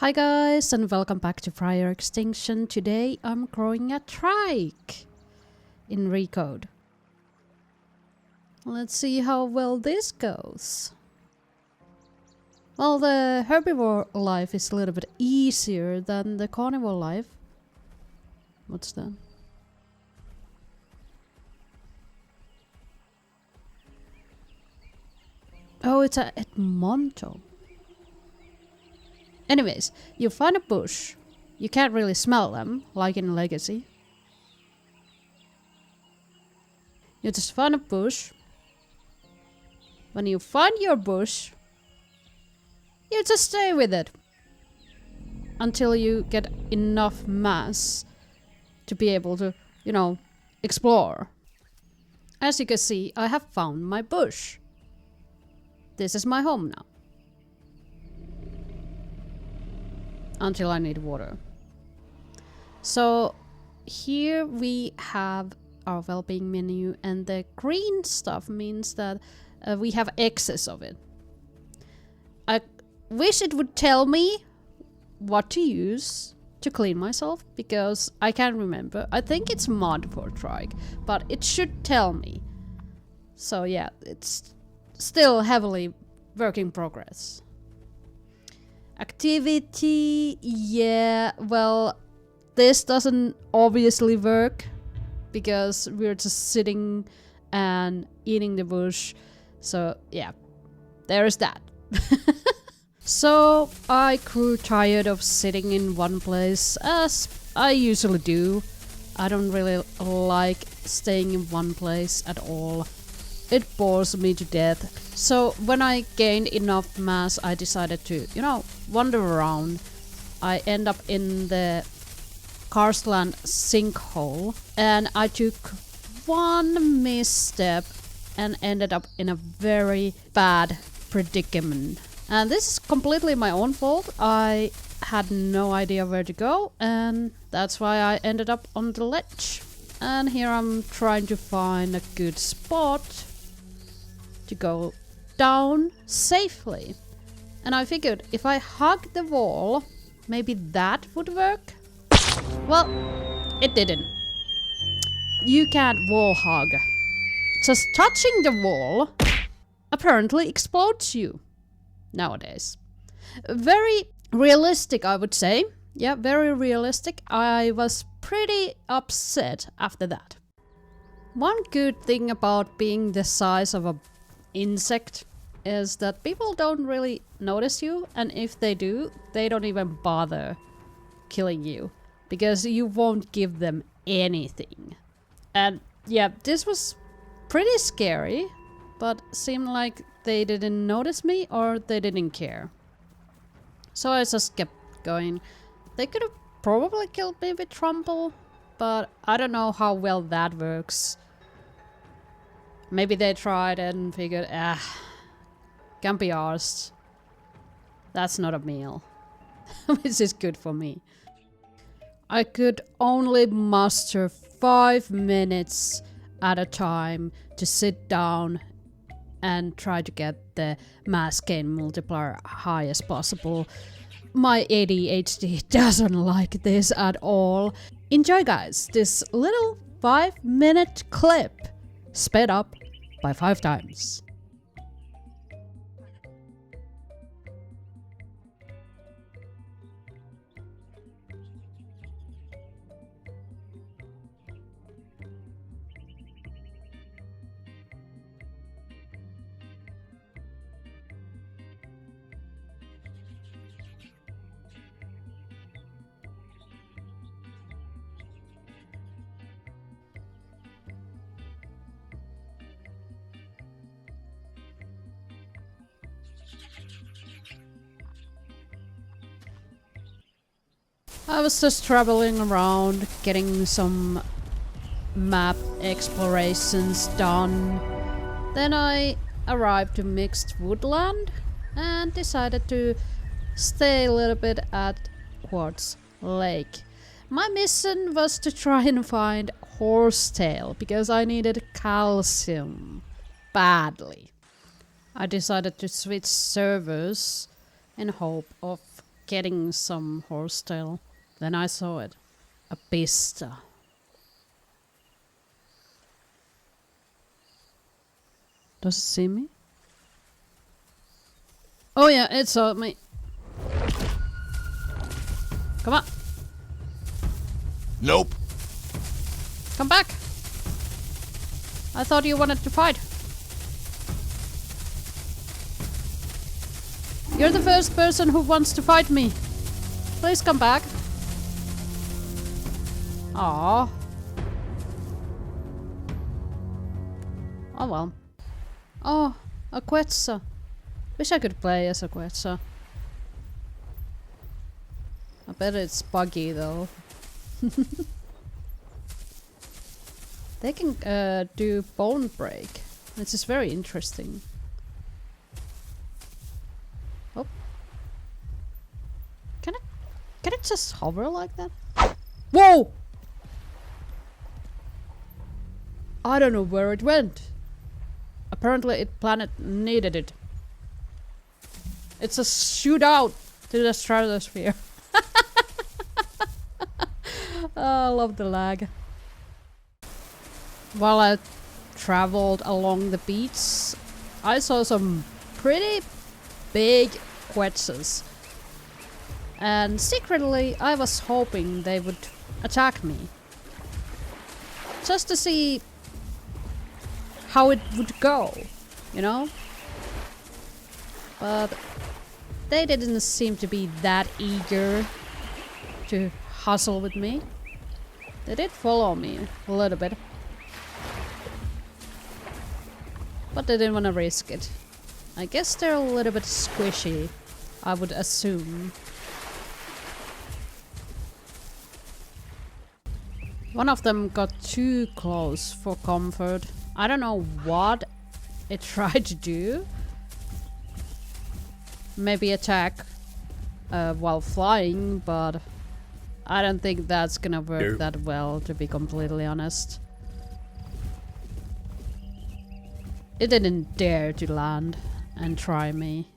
Hi guys and welcome back to Prior Extinction. Today I'm growing a Trike in Recode. Let's see how well this goes. Well, the herbivore life is a little bit easier than the carnivore life. What's that? Oh, it's a Edmonton. Anyways, you find a bush. You can't really smell them, like in Legacy. You just find a bush. When you find your bush, you just stay with it. Until you get enough mass to be able to, explore. As you can see, I have found my bush. This is my home now. Until I need water. So here we have our well-being menu, and the green stuff means that we have excess of it. I wish it would tell me what to use to clean myself, because I can't remember. I think it's mod for Trike, but it should tell me. So yeah, it's still heavily work in progress. Activity, yeah, well, this doesn't obviously work because we're just sitting and eating the bush. So yeah, there's that. So I grew tired of sitting in one place, as I usually do. I don't really like staying in one place at all. It bores me to death. So when I gained enough mass, I decided to, wander around. I end up in the Karstland sinkhole, and I took one misstep and ended up in a very bad predicament. And this is completely my own fault. I had no idea where to go, and that's why I ended up on the ledge. And here I'm trying to find a good spot to go down safely. And I figured if I hug the wall, maybe that would work. Well, it didn't. You can't wall hug. Just touching the wall apparently explodes you nowadays. Very realistic, I would say. Yeah, very realistic. I was pretty upset after that. One good thing about being the size of a insect is that people don't really notice you, and if they do, they don't even bother killing you because you won't give them anything. And yeah, this was pretty scary, but seemed like they didn't notice me or they didn't care. So I just kept going. They could have probably killed me with trample, but I don't know how well that works. Maybe they tried and figured, can't be arsed. That's not a meal. Which is good for me. I could only muster 5 minutes at a time to sit down and try to get the mass gain multiplier high as possible. My ADHD doesn't like this at all. Enjoy, guys, this little 5-minute clip sped up by 5 times. I was just traveling around, getting some map explorations done. Then I arrived to mixed woodland and decided to stay a little bit at Quartz Lake. My mission was to try and find horsetail because I needed calcium badly. I decided to switch servers in hope of getting some horsetail. Then I saw it. A pista. Does it see me? Oh yeah, it saw me. Come on. Nope. Come back. I thought you wanted to fight. You're the first person who wants to fight me. Please come back. Aww. Oh well. Oh, a Quetzal. Wish I could play as a Quetzal. I bet it's buggy though. They can do bone break. This is very interesting. Oh. Can it just hover like that? Whoa! I don't know where it went. Apparently it planet needed it. It's a shootout to the stratosphere. I love the lag. While I traveled along the beach, I saw some pretty big Quetzals. And secretly I was hoping they would attack me. Just to see how it would go, you know? But they didn't seem to be that eager to hustle with me. They did follow me a little bit. But they didn't want to risk it. I guess they're a little bit squishy, I would assume. One of them got too close for comfort. I don't know what it tried to do. Maybe attack while flying, but I don't think that's gonna work that well, to be completely honest. It didn't dare to land and try me.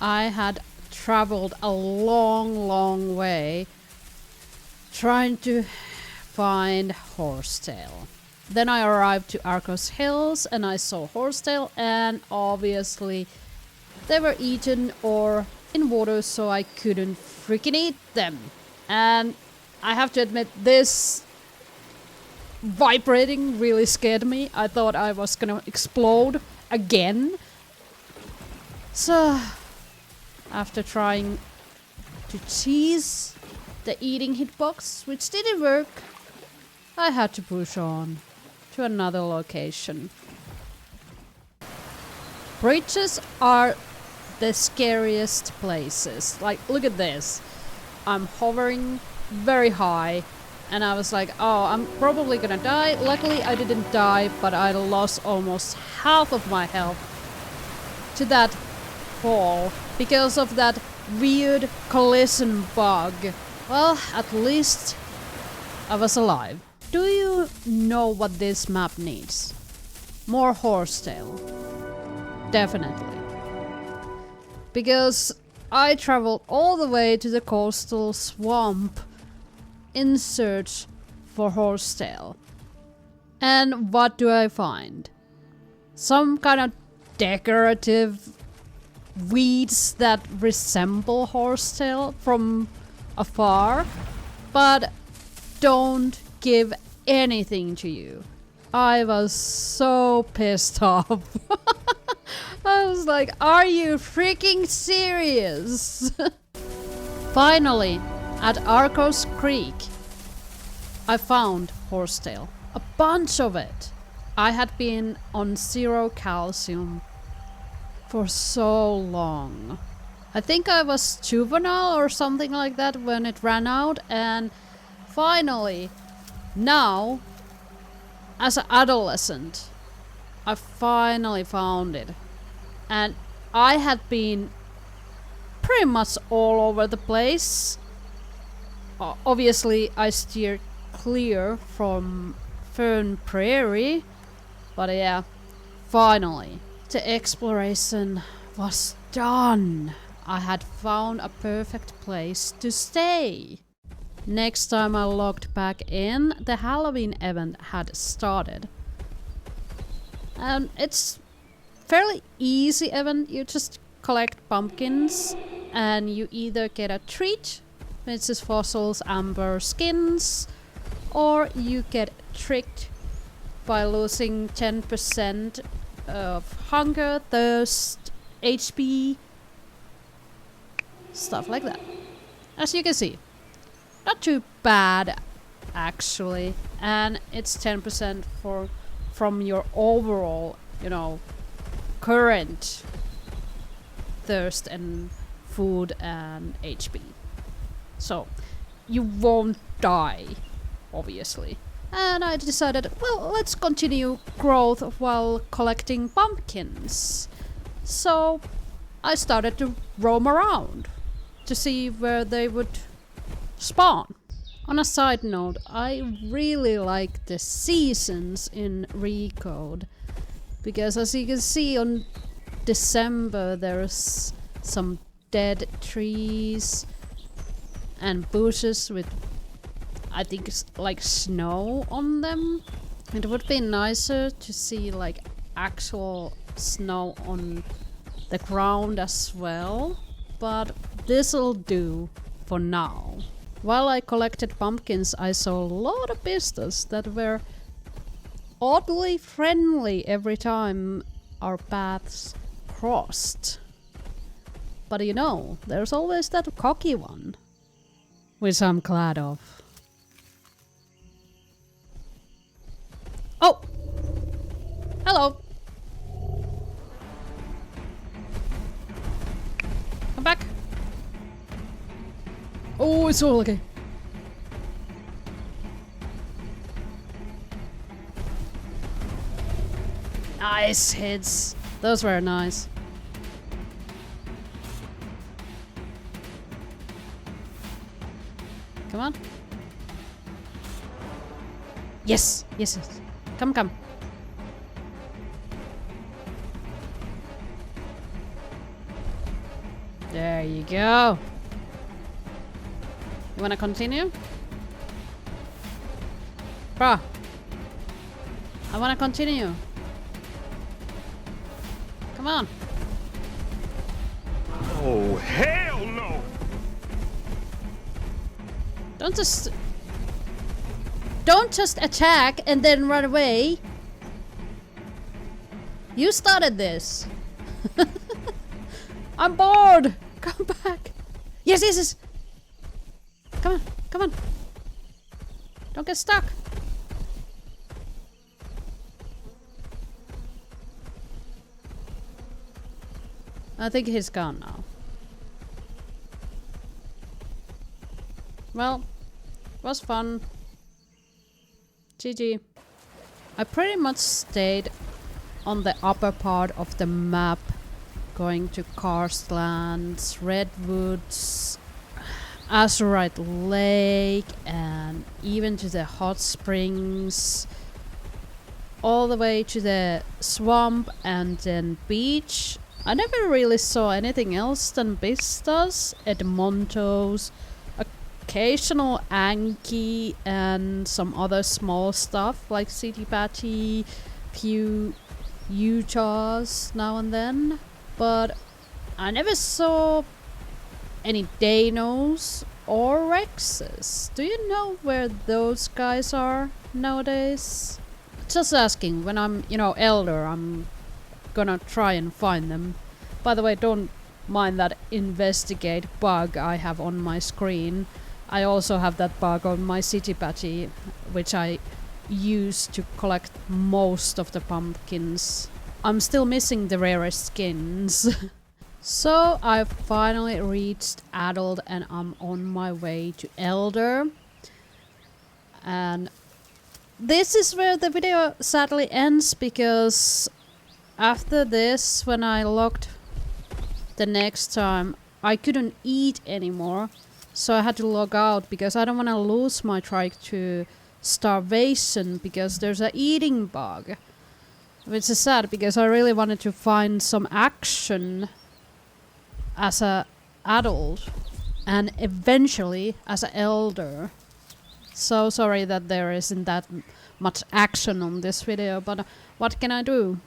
I had traveled a long way trying to find horsetail. Then I arrived to Arcos Hills and I saw horsetail, and obviously they were eaten or in water, so I couldn't freaking eat them. And I have to admit, this vibrating really scared me. I thought I was gonna explode again. So after trying to cheese the eating hitbox, which didn't work, I had to push on to another location. Bridges are the scariest places. Like, look at this. I'm hovering very high and I was like, oh, I'm probably gonna die. Luckily I didn't die, but I lost almost half of my health to that fall because of that weird collision bug. Well, at least I was alive. Do you know what this map needs? More horsetail. Definitely. Because I traveled all the way to the coastal swamp in search for horsetail. And what do I find? Some kind of decorative weeds that resemble horsetail from afar, but don't give anything to you. I was so pissed off. I was like, are you freaking serious? Finally, at Arcos Creek, I found horsetail. A bunch of it. I had been on 0 calcium for so long. I think I was juvenile or something like that when it ran out, and finally, now, as an adolescent, I finally found it. And I had been pretty much all over the place. Obviously, I steered clear from Fern Prairie. But yeah, finally, the exploration was done. I had found a perfect place to stay. Next time I logged back in, the Halloween event had started. And it's fairly easy event. You just collect pumpkins and you either get a treat, which is fossils, amber, skins, or you get tricked by losing 10% of hunger, thirst, HP, stuff like that. As you can see, not too bad actually, and it's 10% from your overall, you know, current thirst and food and HP. So you won't die, obviously. And I decided, well, let's continue growth while collecting pumpkins. So I started to roam around to see where they would spawn. On a side note, I really like the seasons in Recode, because as you can see on December there's some dead trees and bushes with, I think, like snow on them. It would be nicer to see like actual snow on the ground as well, but this'll do for now. While I collected pumpkins, I saw a lot of pistols that were oddly friendly every time our paths crossed. But you know, there's always that cocky one, which I'm glad of. Oh! Hello! Come back! Oh, it's all okay. Nice hits. Those were nice. Come on. Yes, yes, yes. Come, come. There you go. You wanna continue? Bruh. I wanna continue. Come on. Oh, hell no! Don't just attack and then run away. You started this. I'm bored. Come back. Yes, yes, yes. Come on, come on. Don't get stuck. I think he's gone now. Well, it was fun. GG. I pretty much stayed on the upper part of the map, going to Karstlands, Redwoods, Azurite Lake, and even to the hot springs, all the way to the swamp and then beach. I never really saw anything else than vistas, Edmontos, occasional Anki, and some other small stuff like City Patty, few Utahs now and then. But I never saw any Danos or Rexes. Do you know where those guys are nowadays? Just asking. When I'm, you know, elder, I'm gonna try and find them. By the way, don't mind that investigate bug I have on my screen. I also have that bug on my City Patty, which I use to collect most of the pumpkins. I'm still missing the rarest skins. So I finally reached adult and I'm on my way to elder. And this is where the video sadly ends, because after this, when I logged the next time, I couldn't eat anymore. So I had to log out because I don't want to lose my trike to starvation, because there's a eating bug. Which is sad because I really wanted to find some action as a adult and eventually as an elder. So sorry that there isn't that much action on this video, but what can I do?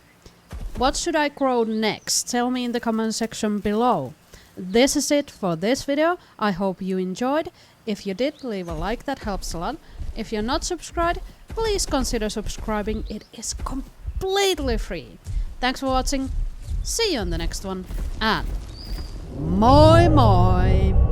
What should I grow next? Tell me in the comment section below. This is it for this video. I hope you enjoyed. If you did, leave a like, that helps a lot. If you're not subscribed, please consider subscribing. It is completely free. Thanks for watching. See you on the next one. And moi moi!